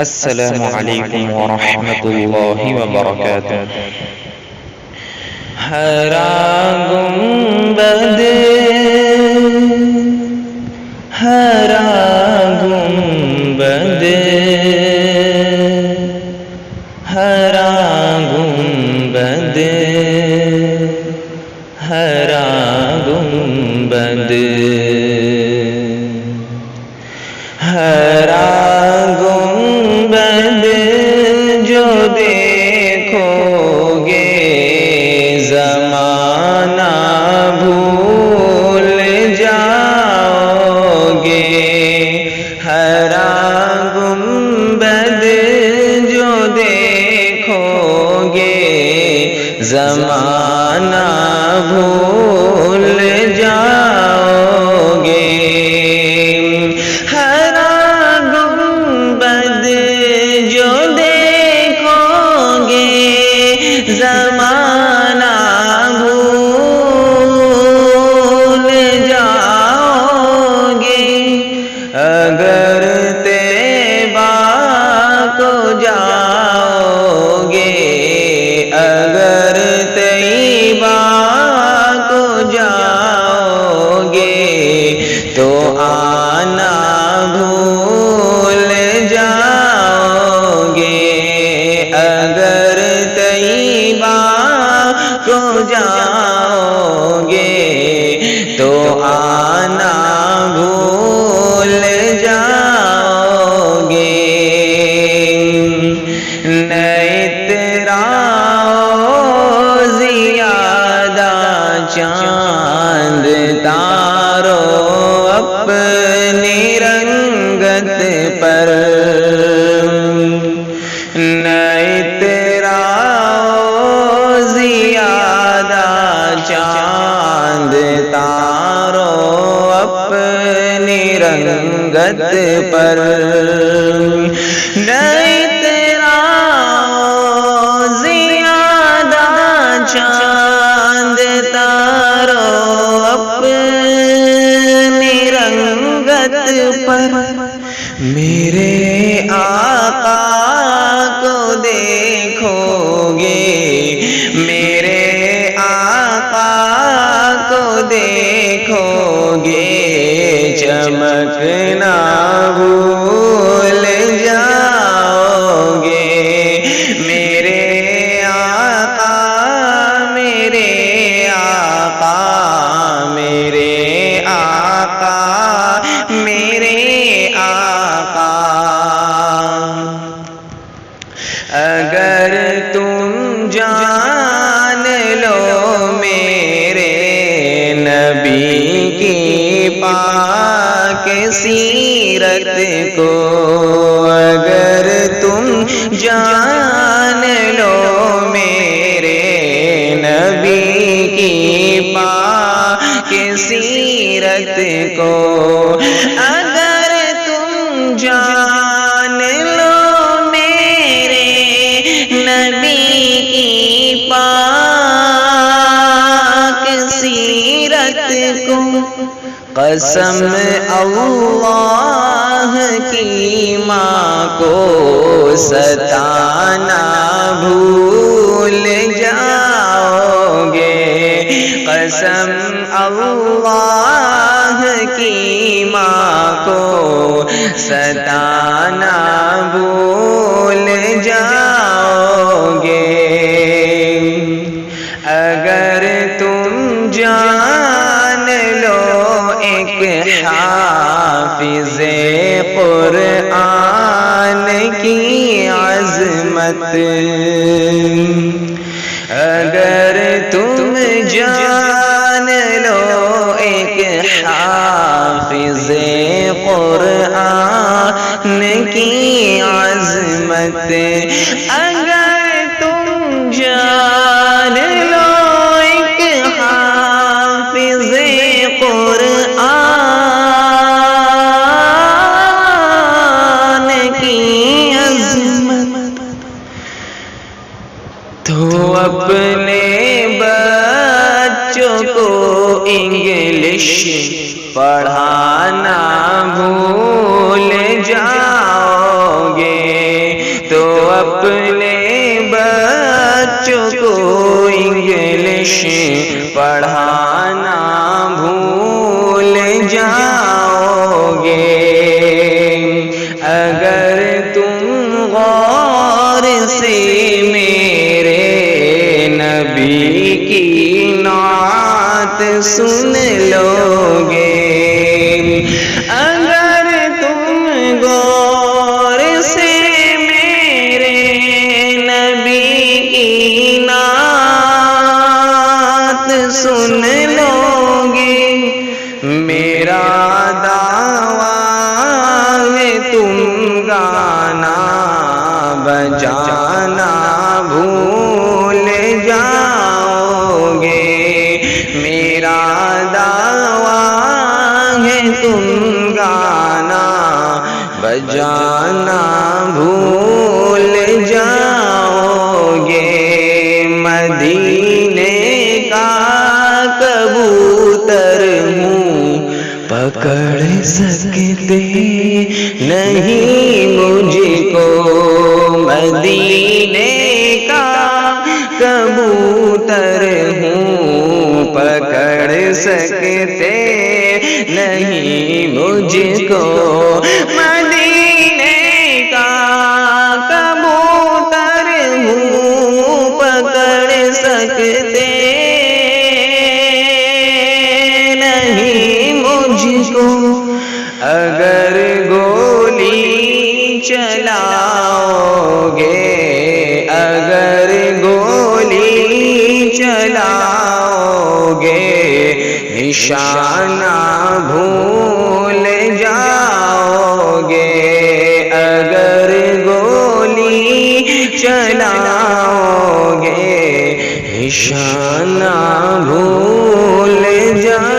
السلام علیکم ورحمۃ اللہ وبرکاتہ۔ ہرا گنبد ہرا گنبد ہرا گنبد ہرا گنبد ہرا گنبد جو دیکھو گے زمانہ بھول جاؤ گے۔ ہرا گنبد جو دیکھو گے زمانہ بھول جاؤ گے۔ زمانہ بھول جاؤ گے۔ اگر طیبہ کو جاؤ گے، اگر طیبہ کو جاؤ گے تو آنا بھول جاؤ گے۔ اگر طیبہ کو جاؤ گے تو آنا بھول جاؤ گے۔ اتراؤ زیادہ چاند تاروں اپنی رنگت پر، چاند تاروں اپنی رنگت پر، اتراؤ زیادہ چاند تاروں اپنی رنگت پر۔ میرے آقا کو دیکھو گے، میرے دیکھو گے چمکنا بھول جاؤ گے۔ میرے آقا میرے آقا میرے آقا میرے آقا، اگر تم جان لو نبی کی پاک سیرت کو، اگر تم جان لو میرے نبی کی پاک سیرت کو، اگر تم جان لو میرے نبی کی پاک سیرت کو، قسم اللہ کی ماں کو ستانا بھول جاؤ گے۔ قسم اللہ کی ماں کو ستانا بھول جاؤ گے۔ اگر تم جان لو ایک حافظ قرآن کی عظمت، اگر تم جان لو ایک حافظ قرآن کی عظمت، اگر تم جان لو ایک حافظ قرآن کی عظمت، تو اپنے بچوں کو انگلش پڑھانا بھول جاؤ گے۔ اپنے بچوں کو انگلش پڑھانا بھول جاؤ گے اگر تم غور سے میرے نبی کی نعت سن لو گے اگر تم غور سے میرے نبی کی نعت سن لو گے میرا دعویٰ ہے تم گانا بجانا بھول جاؤ گے میرا دعویٰ ہے تم گانا بجانا بھول جاؤ گے مدینے کا کبوتر ہوں پکڑ سکتے نہیں مجھ کو مدینے کا کبوتر ہوں پکڑ سکتے نہیں مجھ کو مدینے کا کبوتر ہوں پکڑ سکتے نہیں مجھ کو اگر گولی چلاؤ گے اگر گولی چلاؤ گے نشانہ بھول جاؤ گے اگر گولی چلاؤ گے نشانہ بھول جاؤ